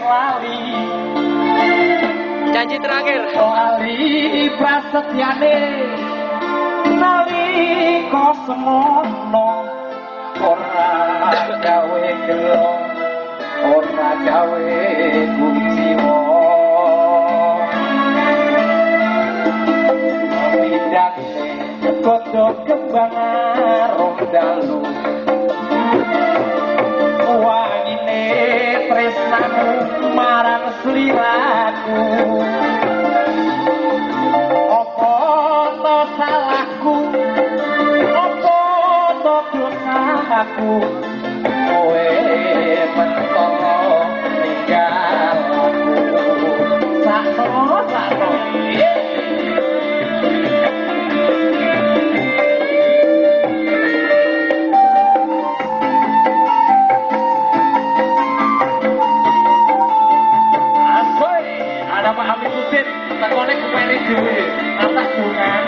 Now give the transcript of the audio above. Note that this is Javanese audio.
lali janji terakhir lali prasetyane nalika semono ora gawe gelo ora gawe kuciwa pindhane kodo kembang rondalu wangine tresnamu marang sliraku apa to salahku apa to dosaku kowe mentolo ninggal aku sakno ada Pak Hamid Husin, tak konek ke Peri Dewi, atas bunga